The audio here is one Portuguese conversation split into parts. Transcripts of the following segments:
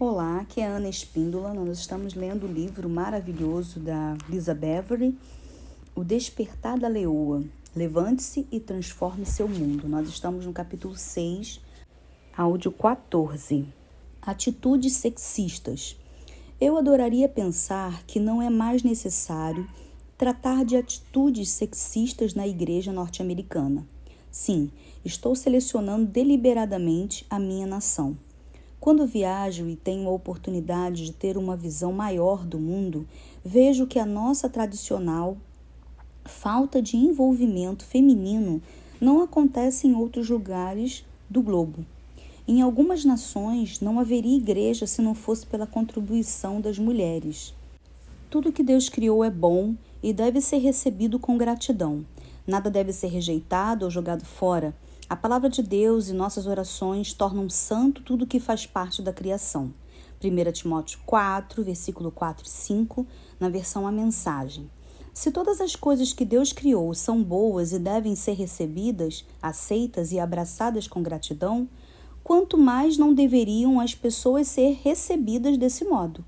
Olá, aqui é a Ana Espíndola. Nós estamos lendo o livro maravilhoso da Lisa Beverly, O Despertar da Leoa. Levante-se e transforme seu mundo. Nós estamos no capítulo 6, áudio 14. Atitudes sexistas. Eu adoraria pensar que não é mais necessário tratar de atitudes sexistas na igreja norte-americana. Sim, estou selecionando deliberadamente a minha nação. Quando viajo e tenho a oportunidade de ter uma visão maior do mundo, vejo que a nossa tradicional falta de envolvimento feminino não acontece em outros lugares do globo. Em algumas nações, não haveria igreja se não fosse pela contribuição das mulheres. Tudo que Deus criou é bom e deve ser recebido com gratidão. Nada deve ser rejeitado ou jogado fora. A palavra de Deus e nossas orações tornam santo tudo que faz parte da criação. 1 Timóteo 4, versículo 4 e 5, na versão A Mensagem. Se todas as coisas que Deus criou são boas e devem ser recebidas, aceitas e abraçadas com gratidão, quanto mais não deveriam as pessoas ser recebidas desse modo?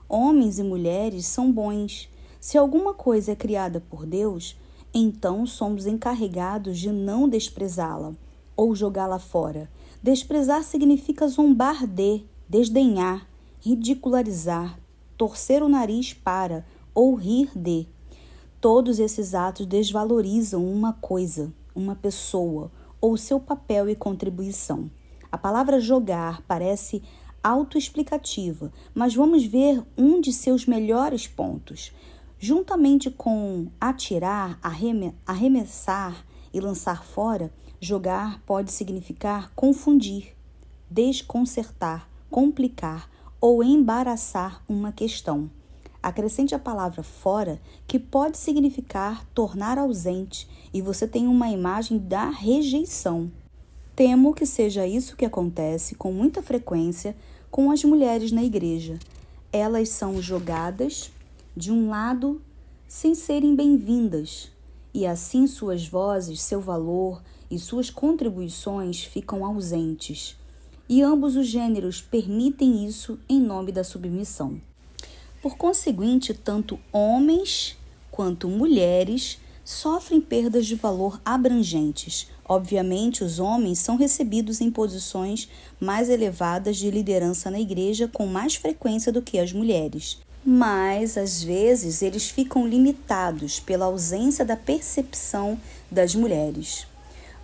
Homens e mulheres são bons. Se alguma coisa é criada por Deus, então somos encarregados de não desprezá-la ou jogá-la fora. Desprezar significa zombar de, desdenhar, ridicularizar, torcer o nariz para ou rir de. Todos esses atos desvalorizam uma coisa, uma pessoa ou seu papel e contribuição. A palavra jogar parece autoexplicativa, mas vamos ver um de seus melhores pontos. Juntamente com atirar, arremessar e lançar fora, jogar pode significar confundir, desconcertar, complicar ou embaraçar uma questão. Acrescente a palavra fora, que pode significar tornar ausente, e você tem uma imagem da rejeição. Temo que seja isso que acontece com muita frequência com as mulheres na igreja. Elas são jogadas de um lado sem serem bem-vindas, e assim suas vozes, seu valor e suas contribuições ficam ausentes. E ambos os gêneros permitem isso em nome da submissão. Por conseguinte, tanto homens quanto mulheres sofrem perdas de valor abrangentes. Obviamente, os homens são recebidos em posições mais elevadas de liderança na igreja com mais frequência do que as mulheres. Mas, às vezes, eles ficam limitados pela ausência da percepção das mulheres.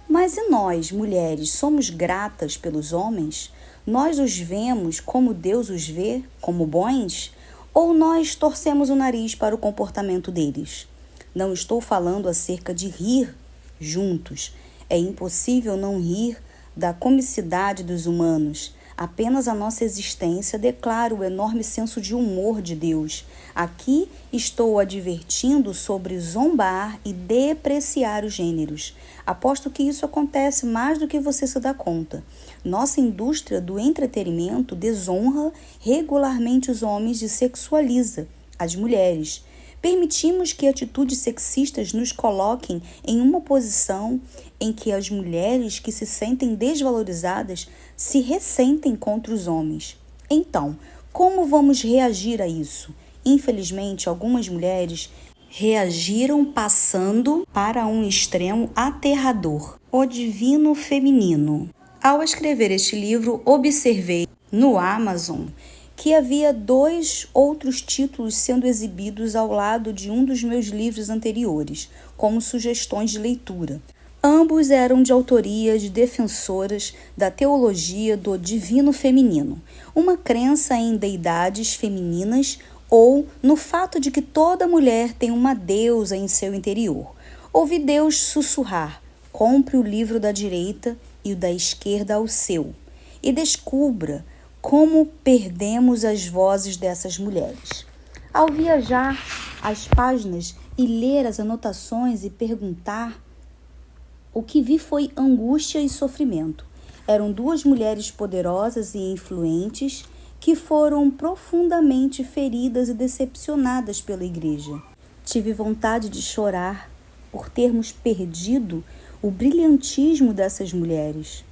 Mas e nós, mulheres, somos gratas pelos homens? Nós os vemos como Deus os vê, como bons? Ou nós torcemos o nariz para o comportamento deles? Não estou falando acerca de rir juntos. É impossível não rir da comicidade dos humanos. Apenas a nossa existência declara o enorme senso de humor de Deus. Aqui estou advertindo sobre zombar e depreciar os gêneros. Aposto que isso acontece mais do que você se dá conta. Nossa indústria do entretenimento desonra regularmente os homens e sexualiza as mulheres. Permitimos que atitudes sexistas nos coloquem em uma posição em que as mulheres que se sentem desvalorizadas se ressentem contra os homens. Então, como vamos reagir a isso? Infelizmente, algumas mulheres reagiram passando para um extremo aterrador, o divino feminino. Ao escrever este livro, observei no Amazon que havia 2 outros títulos sendo exibidos ao lado de um dos meus livros anteriores, como sugestões de leitura. Ambos eram de autoria de defensoras da teologia do divino feminino, uma crença em deidades femininas ou no fato de que toda mulher tem uma deusa em seu interior. Ouvi Deus sussurrar: compre o livro da direita e o da esquerda ao seu, e descubra como perdemos as vozes dessas mulheres. Ao viajar as páginas e ler as anotações e perguntar, o que vi foi angústia e sofrimento. Eram 2 mulheres poderosas e influentes que foram profundamente feridas e decepcionadas pela igreja. Tive vontade de chorar por termos perdido o brilhantismo dessas mulheres.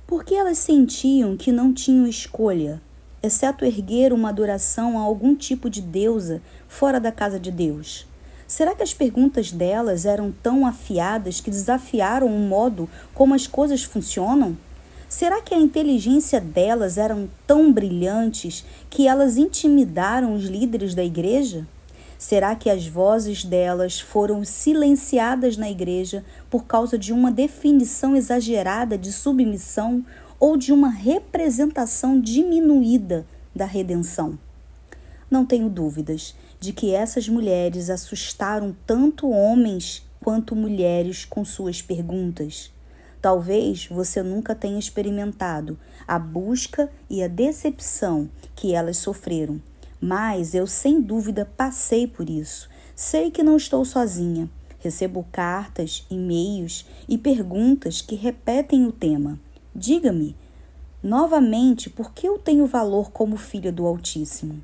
Porque elas sentiam que não tinham escolha, exceto erguer uma adoração a algum tipo de deusa fora da casa de Deus? Será que as perguntas delas eram tão afiadas que desafiaram o modo como as coisas funcionam? Será que a inteligência delas eram tão brilhantes que elas intimidaram os líderes da igreja? Será que as vozes delas foram silenciadas na igreja por causa de uma definição exagerada de submissão ou de uma representação diminuída da redenção? Não tenho dúvidas de que essas mulheres assustaram tanto homens quanto mulheres com suas perguntas. Talvez você nunca tenha experimentado a busca e a decepção que elas sofreram, mas eu sem dúvida passei por isso. Sei que não estou sozinha. Recebo cartas, e-mails e perguntas que repetem o tema. Diga-me, novamente, por que eu tenho valor como filha do Altíssimo?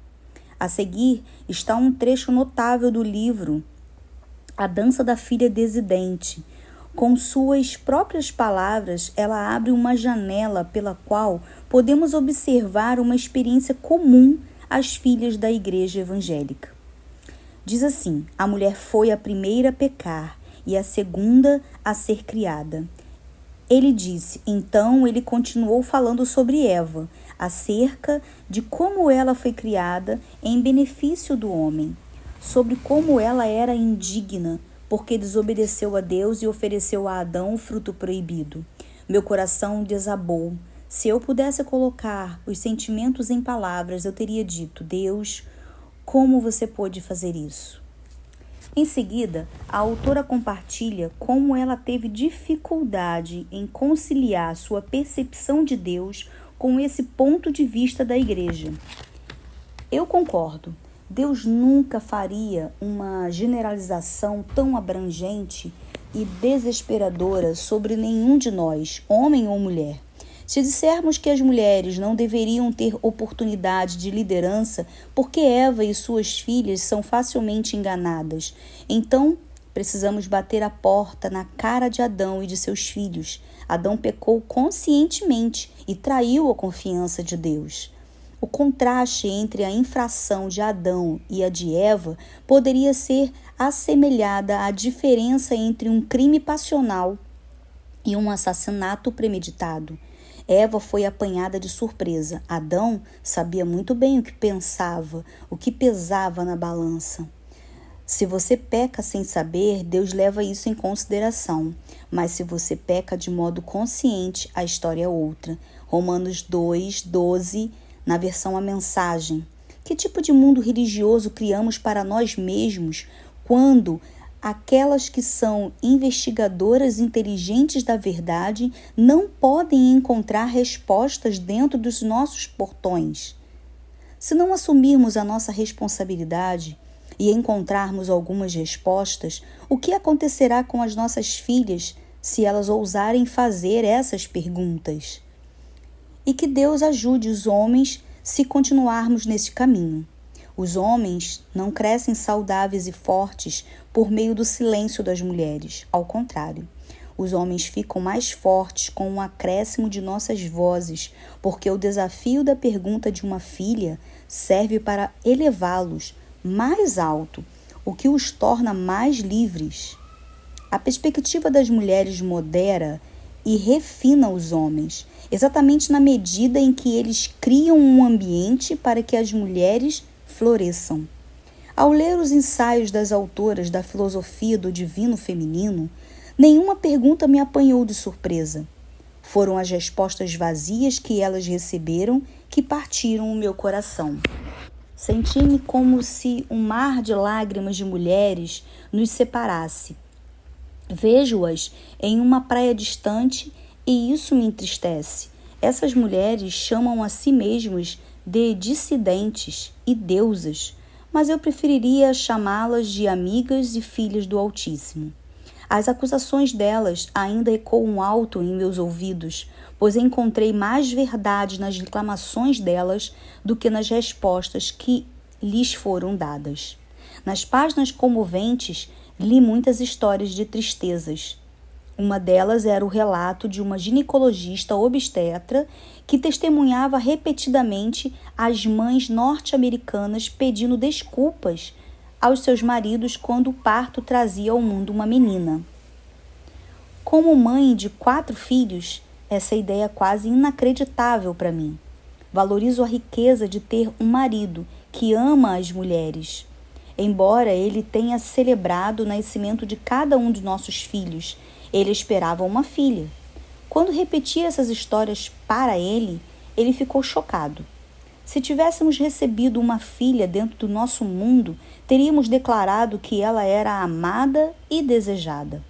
A seguir está um trecho notável do livro A Dança da Filha Desidente. Com suas próprias palavras, ela abre uma janela pela qual podemos observar uma experiência comum às filhas da igreja evangélica. Diz assim: a mulher foi a primeira a pecar e a segunda a ser criada. Ele disse, então ele continuou falando sobre Eva, acerca de como ela foi criada em benefício do homem, sobre como ela era indigna, porque desobedeceu a Deus e ofereceu a Adão o fruto proibido. Meu coração desabou. Se eu pudesse colocar os sentimentos em palavras, eu teria dito: Deus, como você pôde fazer isso? Em seguida, a autora compartilha como ela teve dificuldade em conciliar sua percepção de Deus com esse ponto de vista da igreja. Eu concordo. Deus nunca faria uma generalização tão abrangente e desesperadora sobre nenhum de nós, homem ou mulher. Se dissermos que as mulheres não deveriam ter oportunidade de liderança porque Eva e suas filhas são facilmente enganadas, então precisamos bater a porta na cara de Adão e de seus filhos. Adão pecou conscientemente e traiu a confiança de Deus. O contraste entre a infração de Adão e a de Eva poderia ser assemelhada à diferença entre um crime passional e um assassinato premeditado. Eva foi apanhada de surpresa. Adão sabia muito bem o que pensava, o que pesava na balança. Se você peca sem saber, Deus leva isso em consideração. Mas se você peca de modo consciente, a história é outra. Romanos 2:12, na versão A Mensagem. Que tipo de mundo religioso criamos para nós mesmos quando aquelas que são investigadoras inteligentes da verdade não podem encontrar respostas dentro dos nossos portões? Se não assumirmos a nossa responsabilidade e encontrarmos algumas respostas, o que acontecerá com as nossas filhas se elas ousarem fazer essas perguntas? E que Deus ajude os homens se continuarmos nesse caminho. Os homens não crescem saudáveis e fortes por meio do silêncio das mulheres. Ao contrário, os homens ficam mais fortes com um acréscimo de nossas vozes, porque o desafio da pergunta de uma filha serve para elevá-los mais alto, o que os torna mais livres. A perspectiva das mulheres modera e refina os homens, exatamente na medida em que eles criam um ambiente para que as mulheres floresçam. Ao ler os ensaios das autoras da filosofia do divino feminino, nenhuma pergunta me apanhou de surpresa. Foram as respostas vazias que elas receberam que partiram o meu coração. Senti-me como se um mar de lágrimas de mulheres nos separasse. Vejo-as em uma praia distante e isso me entristece. Essas mulheres chamam a si mesmas de dissidentes e deusas, mas eu preferiria chamá-las de amigas e filhas do Altíssimo. As acusações delas ainda ecoam alto em meus ouvidos, pois encontrei mais verdade nas reclamações delas do que nas respostas que lhes foram dadas. Nas páginas comoventes, li muitas histórias de tristezas. Uma delas era o relato de uma ginecologista obstetra que testemunhava repetidamente as mães norte-americanas pedindo desculpas aos seus maridos quando o parto trazia ao mundo uma menina. Como mãe de 4 filhos, essa ideia é quase inacreditável para mim. Valorizo a riqueza de ter um marido que ama as mulheres. Embora ele tenha celebrado o nascimento de cada um dos nossos filhos, ele esperava uma filha. Quando repetia essas histórias para ele, ele ficou chocado. Se tivéssemos recebido uma filha dentro do nosso mundo, teríamos declarado que ela era amada e desejada.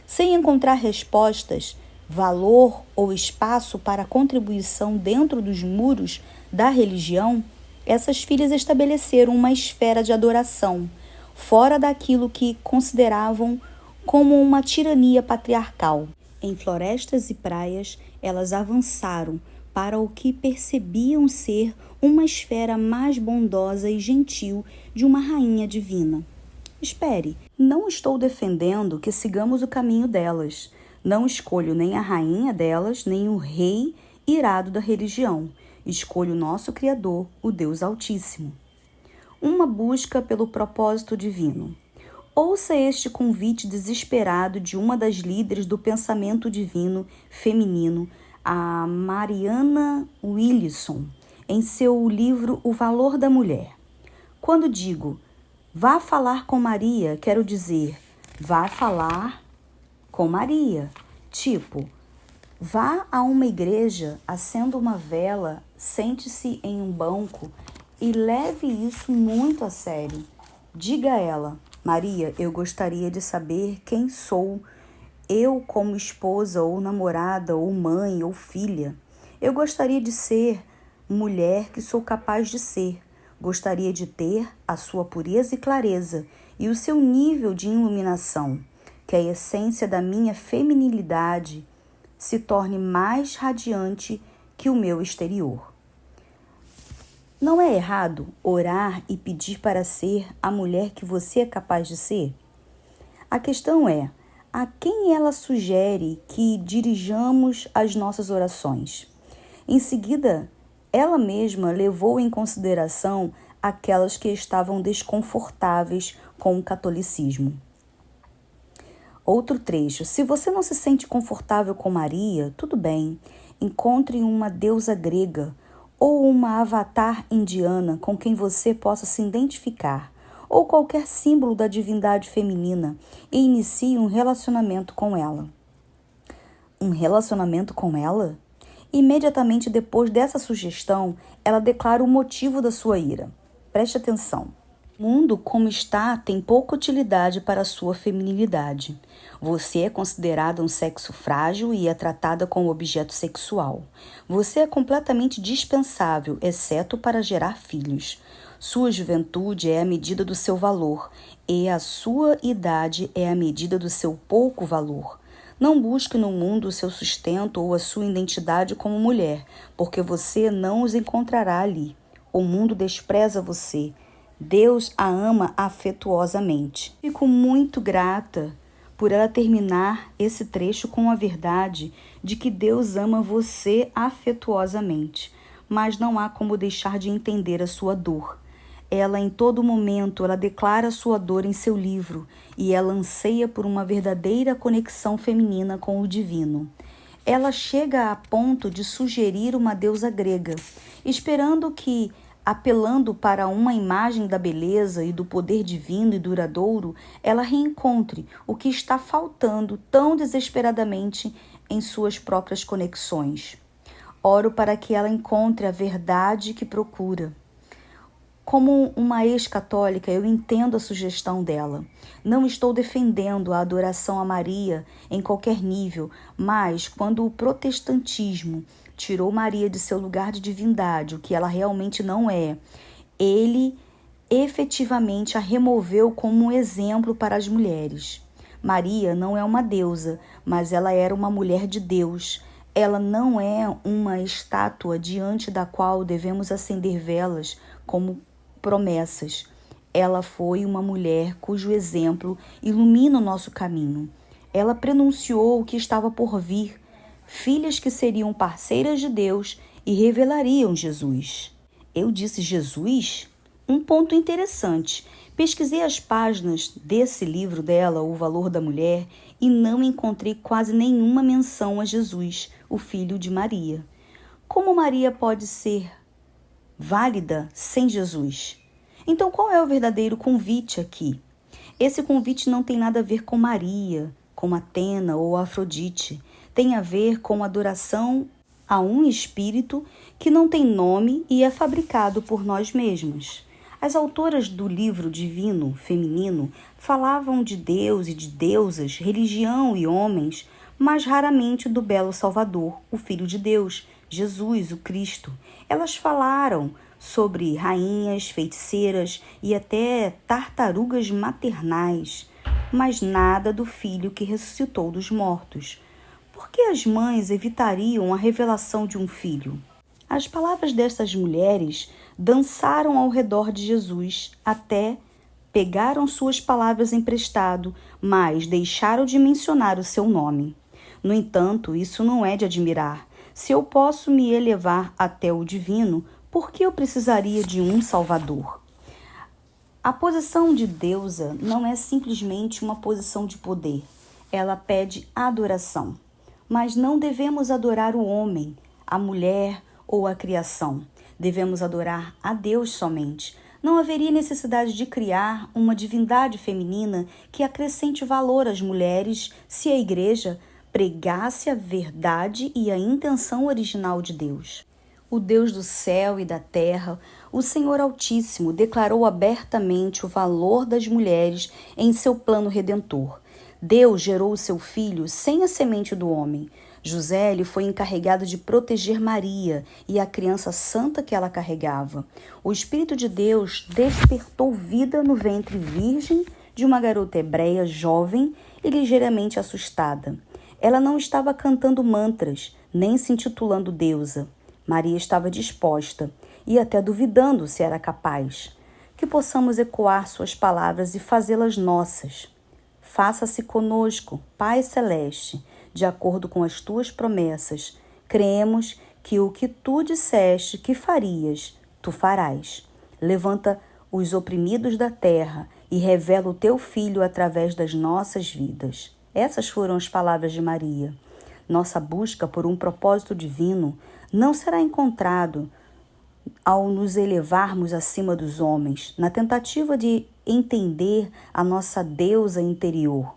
Sem encontrar respostas, valor ou espaço para contribuição dentro dos muros da religião, essas filhas estabeleceram uma esfera de adoração, fora daquilo que consideravam como uma tirania patriarcal. Em florestas e praias, elas avançaram para o que percebiam ser uma esfera mais bondosa e gentil de uma rainha divina. Espere, não estou defendendo que sigamos o caminho delas. Não escolho nem a rainha delas, nem o rei irado da religião. Escolho o nosso Criador, o Deus Altíssimo. Uma busca pelo propósito divino. Ouça este convite desesperado de uma das líderes do pensamento divino feminino, a Marianne Williamson, em seu livro O Valor da Mulher. Quando digo, vá falar com Maria, quero dizer, vá falar com Maria. Tipo, vá a uma igreja, acenda uma vela, sente-se em um banco e leve isso muito a sério. Diga a ela, Maria, eu gostaria de saber quem sou eu como esposa ou namorada ou mãe ou filha. Eu gostaria de ser mulher que sou capaz de ser. Gostaria de ter a sua pureza e clareza e o seu nível de iluminação, que a essência da minha feminilidade se torne mais radiante que o meu exterior. Não é errado orar e pedir para ser a mulher que você é capaz de ser? A questão é, a quem ela sugere que dirijamos as nossas orações? Em seguida, ela mesma levou em consideração aquelas que estavam desconfortáveis com o catolicismo. Outro trecho. Se você não se sente confortável com Maria, tudo bem. Encontre uma deusa grega ou uma avatar indiana com quem você possa se identificar, ou qualquer símbolo da divindade feminina, e inicie um relacionamento com ela. Um relacionamento com ela? Imediatamente depois dessa sugestão, ela declara o motivo da sua ira. Preste atenção. O mundo como está tem pouca utilidade para a sua feminilidade. Você é considerada um sexo frágil e é tratada como objeto sexual. Você é completamente dispensável, exceto para gerar filhos. Sua juventude é a medida do seu valor e a sua idade é a medida do seu pouco valor. Não busque no mundo o seu sustento ou a sua identidade como mulher, porque você não os encontrará ali. O mundo despreza você. Deus a ama afetuosamente. Fico muito grata por ela terminar esse trecho com a verdade de que Deus ama você afetuosamente, mas não há como deixar de entender a sua dor. Ela, em todo momento, ela declara sua dor em seu livro e ela anseia por uma verdadeira conexão feminina com o divino. Ela chega a ponto de sugerir uma deusa grega, esperando que, apelando para uma imagem da beleza e do poder divino e duradouro, ela reencontre o que está faltando tão desesperadamente em suas próprias conexões. Oro para que ela encontre a verdade que procura. Como uma ex-católica, eu entendo a sugestão dela. Não estou defendendo a adoração a Maria em qualquer nível, mas quando o protestantismo tirou Maria de seu lugar de divindade, o que ela realmente não é, ele efetivamente a removeu como um exemplo para as mulheres. Maria não é uma deusa, mas ela era uma mulher de Deus. Ela não é uma estátua diante da qual devemos acender velas como promessas. Ela foi uma mulher cujo exemplo ilumina o nosso caminho. ela prenunciou o que estava por vir, filhas que seriam parceiras de Deus e revelariam Jesus. Eu disse Jesus? Um ponto interessante. Pesquisei as páginas desse livro dela, O Valor da Mulher, e não encontrei quase nenhuma menção a Jesus, o filho de Maria. Como Maria pode ser válida sem Jesus? Então, qual é o verdadeiro convite aqui? Esse convite não tem nada a ver com Maria, com Atena ou Afrodite. Tem a ver com adoração a um espírito que não tem nome e é fabricado por nós mesmos. As autoras do livro divino feminino falavam de Deus e de deusas, religião e homens, mas raramente do belo Salvador, o Filho de Deus, Jesus, o Cristo. Elas falaram sobre rainhas, feiticeiras e até tartarugas maternais, mas nada do Filho que ressuscitou dos mortos. Por que as mães evitariam a revelação de um filho? As palavras dessas mulheres dançaram ao redor de Jesus, até pegaram suas palavras emprestado, mas deixaram de mencionar o seu nome. No entanto, isso não é de admirar. Se eu posso me elevar até o divino, por que eu precisaria de um Salvador? A posição de deusa não é simplesmente uma posição de poder. Ela pede adoração. Mas não devemos adorar o homem, a mulher ou a criação. Devemos adorar a Deus somente. Não haveria necessidade de criar uma divindade feminina que acrescente valor às mulheres se a igreja pregasse a verdade e a intenção original de Deus. O Deus do céu e da terra, o Senhor Altíssimo, declarou abertamente o valor das mulheres em seu plano redentor. Deus gerou o seu filho sem a semente do homem. José lhe foi encarregado de proteger Maria e a criança santa que ela carregava. O Espírito de Deus despertou vida no ventre virgem de uma garota hebreia jovem e ligeiramente assustada. Ela não estava cantando mantras, nem se intitulando deusa. Maria estava disposta e até duvidando se era capaz. Que possamos ecoar suas palavras e fazê-las nossas. Faça-se conosco, Pai Celeste, de acordo com as tuas promessas. Cremos que o que tu disseste que farias, tu farás. Levanta os oprimidos da terra e revela o teu Filho através das nossas vidas. Essas foram as palavras de Maria. Nossa busca por um propósito divino não será encontrado ao nos elevarmos acima dos homens, na tentativa de entender a nossa deusa interior.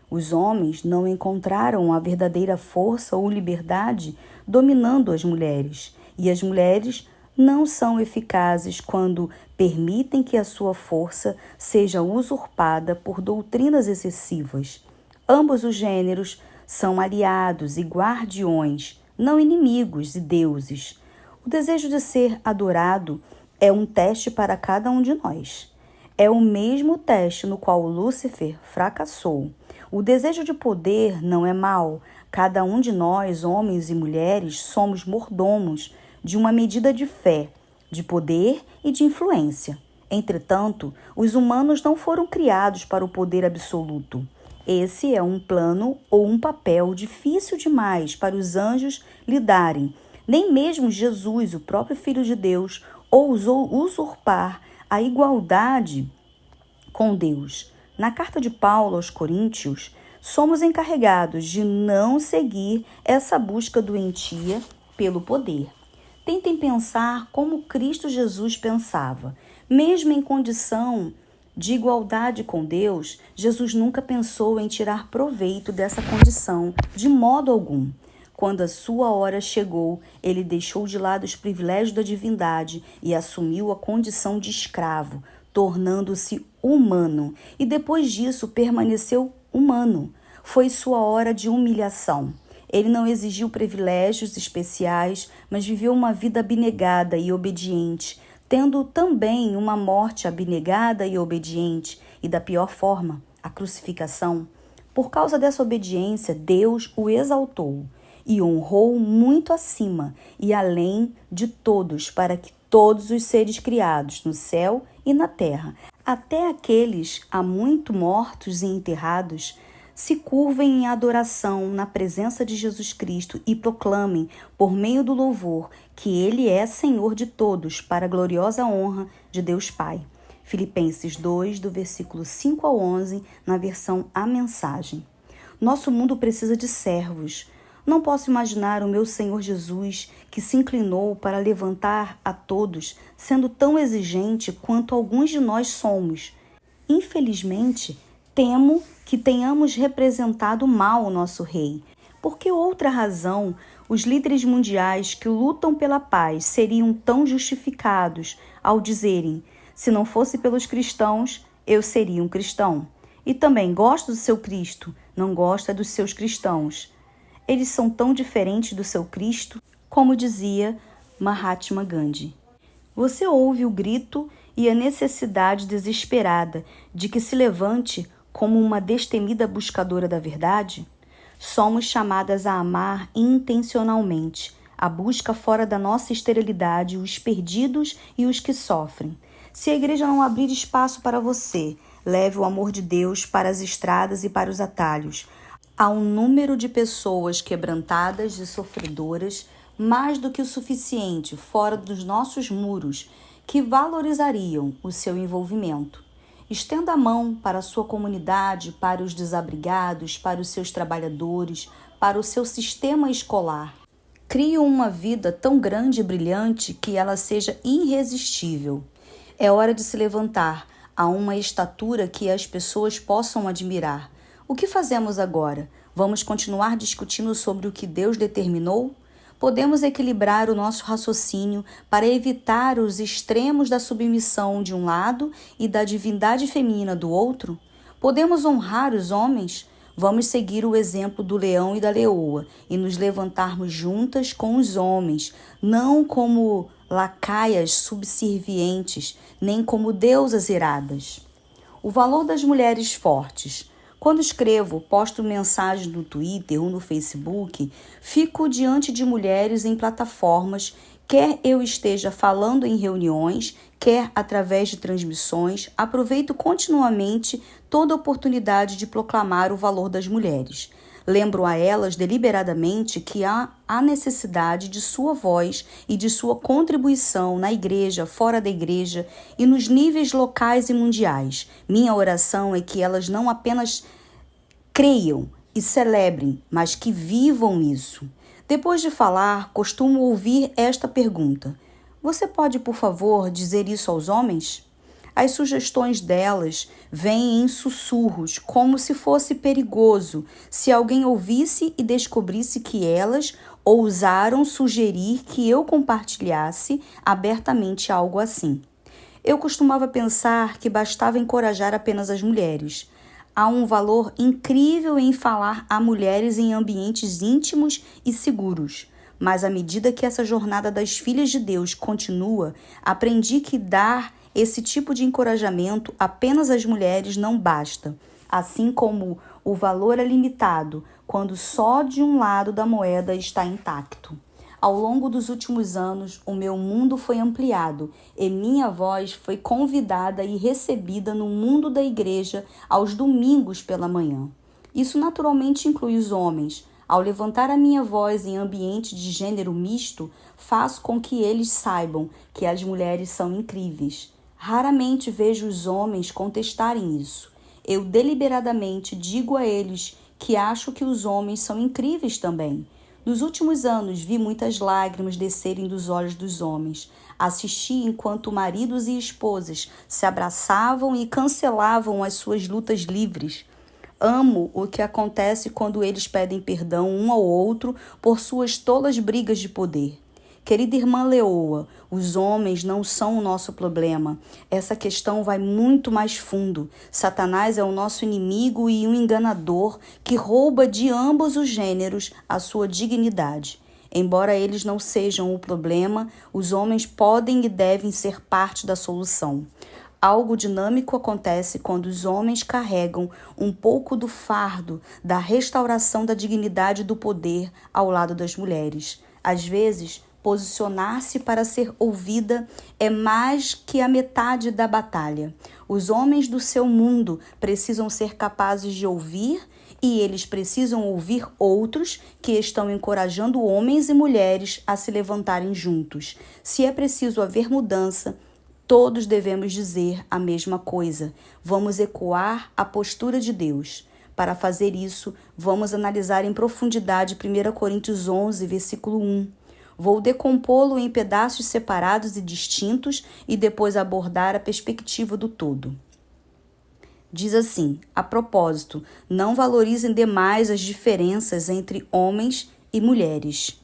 Os homens não encontraram a verdadeira força ou liberdade dominando as mulheres, e as mulheres não são eficazes quando permitem que a sua força seja usurpada por doutrinas excessivas. Ambos os gêneros são aliados e guardiões, não inimigos e deuses. O desejo de ser adorado é um teste para cada um de nós. É o mesmo teste no qual Lúcifer fracassou. O desejo de poder não é mau. Cada um de nós, homens e mulheres, somos mordomos de uma medida de fé, de poder e de influência. Entretanto, os humanos não foram criados para o poder absoluto. Esse é um plano ou um papel difícil demais para os anjos lidarem. Nem mesmo Jesus, o próprio Filho de Deus, ousou usurpar a igualdade com Deus. Na carta de Paulo aos Coríntios, somos encarregados de não seguir essa busca doentia pelo poder. Tentem pensar como Cristo Jesus pensava. Mesmo em condição de igualdade com Deus, Jesus nunca pensou em tirar proveito dessa condição de modo algum. Quando a sua hora chegou, ele deixou de lado os privilégios da divindade e assumiu a condição de escravo, tornando-se humano, e depois disso permaneceu humano. Foi sua hora de humilhação. Ele não exigiu privilégios especiais, mas viveu uma vida abnegada e obediente, tendo também uma morte abnegada e obediente, e da pior forma, a crucificação. Por causa dessa obediência, Deus o exaltou e honrou muito acima e além de todos, para que todos os seres criados no céu e na terra, até aqueles há muito mortos e enterrados, se curvem em adoração na presença de Jesus Cristo e proclamem, por meio do louvor, que Ele é Senhor de todos, para a gloriosa honra de Deus Pai. Filipenses 2, do versículo 5 ao 11, na versão A Mensagem. Nosso mundo precisa de servos. Não posso imaginar o meu Senhor Jesus, que se inclinou para levantar a todos, sendo tão exigente quanto alguns de nós somos. Infelizmente, temo que tenhamos representado mal o nosso rei. Por que outra razão os líderes mundiais que lutam pela paz seriam tão justificados ao dizerem: se não fosse pelos cristãos, eu seria um cristão? E também gosto do seu Cristo, não gosta dos seus cristãos. Eles são tão diferentes do seu Cristo, como dizia Mahatma Gandhi. Você ouve o grito e a necessidade desesperada de que se levante como uma destemida buscadora da verdade? Somos chamadas a amar intencionalmente, a busca fora da nossa esterilidade, os perdidos e os que sofrem. Se a igreja não abrir espaço para você, leve o amor de Deus para as estradas e para os atalhos. Há um número de pessoas quebrantadas e sofredoras, mais do que o suficiente, fora dos nossos muros, que valorizariam o seu envolvimento. Estenda a mão para a sua comunidade, para os desabrigados, para os seus trabalhadores, para o seu sistema escolar. Crie uma vida tão grande e brilhante que ela seja irresistível. É hora de se levantar a uma estatura que as pessoas possam admirar. O que fazemos agora? Vamos continuar discutindo sobre o que Deus determinou? Podemos equilibrar o nosso raciocínio para evitar os extremos da submissão de um lado e da divindade feminina do outro? Podemos honrar os homens? Vamos seguir o exemplo do leão e da leoa e nos levantarmos juntas com os homens, não como lacaias subservientes, nem como deusas iradas. O valor das mulheres fortes. Quando escrevo, posto mensagens no Twitter ou no Facebook, fico diante de mulheres em plataformas, quer eu esteja falando em reuniões, quer através de transmissões, aproveito continuamente toda oportunidade de proclamar o valor das mulheres. Lembro a elas deliberadamente que há a necessidade de sua voz e de sua contribuição na igreja, fora da igreja e nos níveis locais e mundiais. Minha oração é que elas não apenas creiam e celebrem, mas que vivam isso. Depois de falar, costumo ouvir esta pergunta: você pode, por favor, dizer isso aos homens? As sugestões delas vêm em sussurros, como se fosse perigoso se alguém ouvisse e descobrisse que elas ousaram sugerir que eu compartilhasse abertamente algo assim. Eu costumava pensar que bastava encorajar apenas as mulheres. Há um valor incrível em falar a mulheres em ambientes íntimos e seguros. Mas à medida que essa jornada das filhas de Deus continua, aprendi que dar esse tipo de encorajamento apenas às mulheres não basta, assim como o valor é limitado quando só de um lado da moeda está intacto. Ao longo dos últimos anos, o meu mundo foi ampliado e minha voz foi convidada e recebida no mundo da igreja aos domingos pela manhã. Isso naturalmente inclui os homens. Ao levantar a minha voz em ambiente de gênero misto, faço com que eles saibam que as mulheres são incríveis. Raramente vejo os homens contestarem isso. Eu deliberadamente digo a eles que acho que os homens são incríveis também. Nos últimos anos, vi muitas lágrimas descerem dos olhos dos homens. Assisti enquanto maridos e esposas se abraçavam e cancelavam as suas lutas livres. Amo o que acontece quando eles pedem perdão um ao outro por suas tolas brigas de poder. Querida irmã Leoa, os homens não são o nosso problema. Essa questão vai muito mais fundo. Satanás é o nosso inimigo e um enganador que rouba de ambos os gêneros a sua dignidade. Embora eles não sejam o problema, os homens podem e devem ser parte da solução. Algo dinâmico acontece quando os homens carregam um pouco do fardo da restauração da dignidade e do poder ao lado das mulheres. Às vezes, posicionar-se para ser ouvida é mais que a metade da batalha. Os homens do seu mundo precisam ser capazes de ouvir e eles precisam ouvir outros que estão encorajando homens e mulheres a se levantarem juntos. Se é preciso haver mudança, todos devemos dizer a mesma coisa. Vamos ecoar a postura de Deus. Para fazer isso, vamos analisar em profundidade 1 Coríntios 11, versículo 1. Vou decompô-lo em pedaços separados e distintos e depois abordar a perspectiva do todo. Diz assim: a propósito, não valorizem demais as diferenças entre homens e mulheres.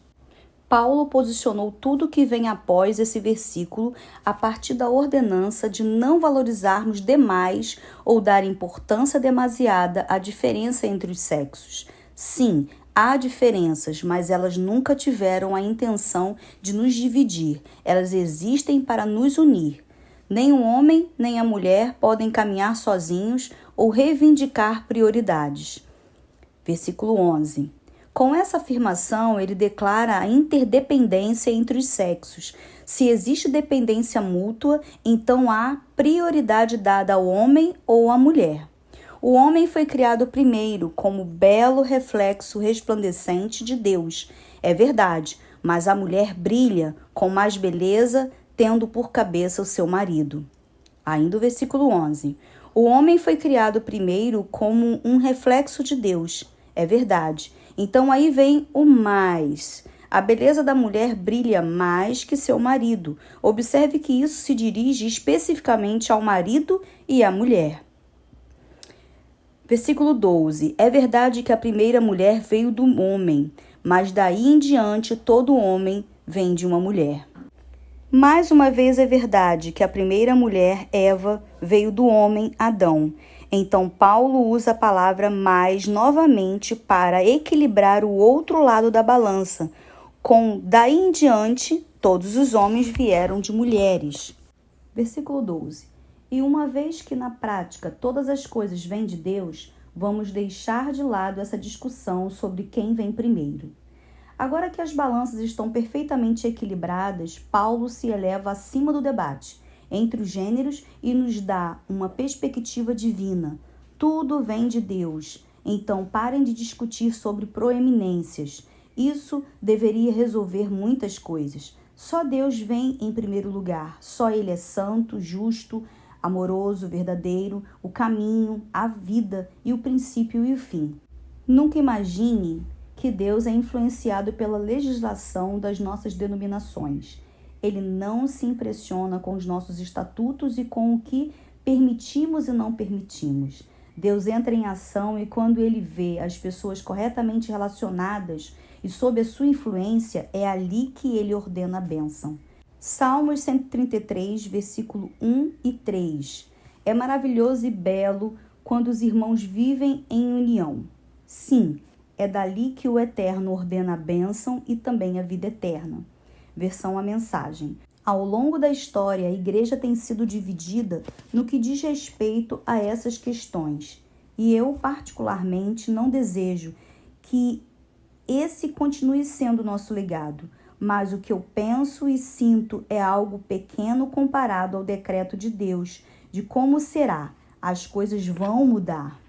Paulo posicionou tudo que vem após esse versículo a partir da ordenança de não valorizarmos demais ou dar importância demasiada à diferença entre os sexos. Sim, há diferenças, mas elas nunca tiveram a intenção de nos dividir. Elas existem para nos unir. Nem o homem nem a mulher podem caminhar sozinhos ou reivindicar prioridades. Versículo 11. Com essa afirmação, ele declara a interdependência entre os sexos. Se existe dependência mútua, então há prioridade dada ao homem ou à mulher. O homem foi criado primeiro como belo reflexo resplandecente de Deus. É verdade, mas a mulher brilha com mais beleza, tendo por cabeça o seu marido. Ainda o versículo 11. O homem foi criado primeiro como um reflexo de Deus. É verdade. Então aí vem o mais. A beleza da mulher brilha mais que seu marido. Observe que isso se dirige especificamente ao marido e à mulher. Versículo 12. É verdade que a primeira mulher veio do homem, mas daí em diante todo homem vem de uma mulher. Mais uma vez é verdade que a primeira mulher, Eva, veio do homem, Adão. Então Paulo usa a palavra mais novamente para equilibrar o outro lado da balança. Com daí em diante, todos os homens vieram de mulheres. Versículo 12. E uma vez que na prática todas as coisas vêm de Deus, vamos deixar de lado essa discussão sobre quem vem primeiro. Agora que as balanças estão perfeitamente equilibradas, Paulo se eleva acima do debate entre os gêneros e nos dá uma perspectiva divina. Tudo vem de Deus, então parem de discutir sobre proeminências. Isso deveria resolver muitas coisas. Só Deus vem em primeiro lugar, só Ele é santo, justo, amoroso, verdadeiro, o caminho, a vida e o princípio e o fim. Nunca imagine que Deus é influenciado pela legislação das nossas denominações. Ele não se impressiona com os nossos estatutos e com o que permitimos e não permitimos. Deus entra em ação e quando ele vê as pessoas corretamente relacionadas e sob a sua influência, é ali que ele ordena a bênção. Salmos 133, versículo 1 e 3. É maravilhoso e belo quando os irmãos vivem em união. Sim, é dali que o Eterno ordena a bênção e também a vida eterna. Versão A Mensagem. Ao longo da história, a igreja tem sido dividida no que diz respeito a essas questões. E eu, particularmente, não desejo que esse continue sendo nosso legado, mas o que eu penso e sinto é algo pequeno comparado ao decreto de Deus, de como será. As coisas vão mudar.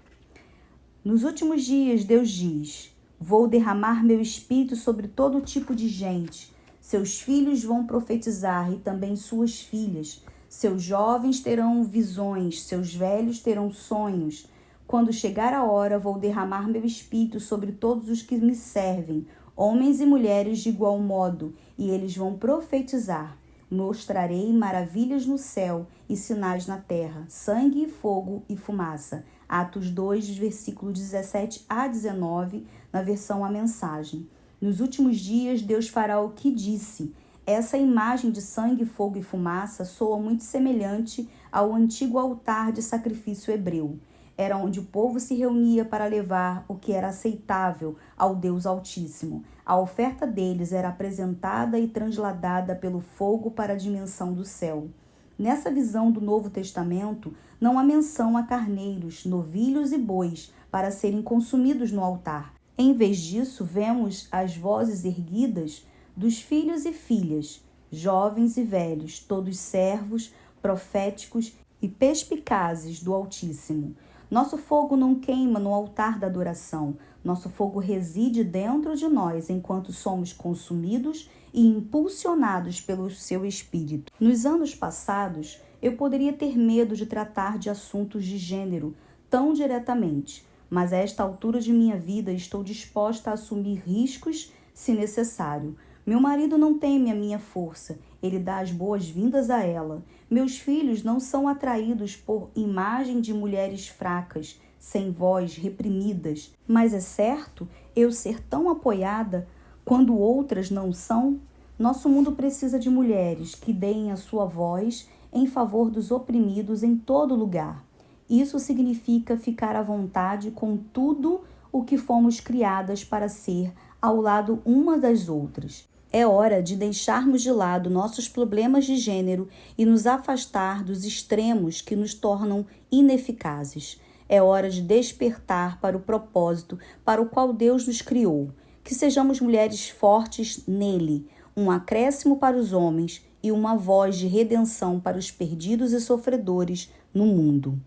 Nos últimos dias, Deus diz: vou derramar meu espírito sobre todo tipo de gente. Seus filhos vão profetizar e também suas filhas. Seus jovens terão visões, seus velhos terão sonhos. Quando chegar a hora, vou derramar meu espírito sobre todos os que me servem, homens e mulheres de igual modo, e eles vão profetizar. Mostrarei maravilhas no céu e sinais na terra, sangue e fogo e fumaça. Atos 2, versículo 17 a 19, na versão A Mensagem. Nos últimos dias, Deus fará o que disse. Essa imagem de sangue, fogo e fumaça soa muito semelhante ao antigo altar de sacrifício hebreu. Era onde o povo se reunia para levar o que era aceitável ao Deus Altíssimo. A oferta deles era apresentada e transladada pelo fogo para a dimensão do céu. Nessa visão do Novo Testamento, não há menção a carneiros, novilhos e bois para serem consumidos no altar. Em vez disso, vemos as vozes erguidas dos filhos e filhas, jovens e velhos, todos servos, proféticos e perspicazes do Altíssimo. Nosso fogo não queima no altar da adoração. Nosso fogo reside dentro de nós enquanto somos consumidos e impulsionados pelo seu espírito. Nos anos passados, eu poderia ter medo de tratar de assuntos de gênero tão diretamente, mas a esta altura de minha vida estou disposta a assumir riscos se necessário. Meu marido não teme a minha força, ele dá as boas-vindas a ela. Meus filhos não são atraídos por imagem de mulheres fracas, sem voz, reprimidas. Mas é certo eu ser tão apoiada quando outras não são? Nosso mundo precisa de mulheres que deem a sua voz em favor dos oprimidos em todo lugar. Isso significa ficar à vontade com tudo o que fomos criadas para ser ao lado uma das outras. É hora de deixarmos de lado nossos problemas de gênero e nos afastar dos extremos que nos tornam ineficazes. É hora de despertar para o propósito para o qual Deus nos criou. Que sejamos mulheres fortes nele, um acréscimo para os homens e uma voz de redenção para os perdidos e sofredores no mundo.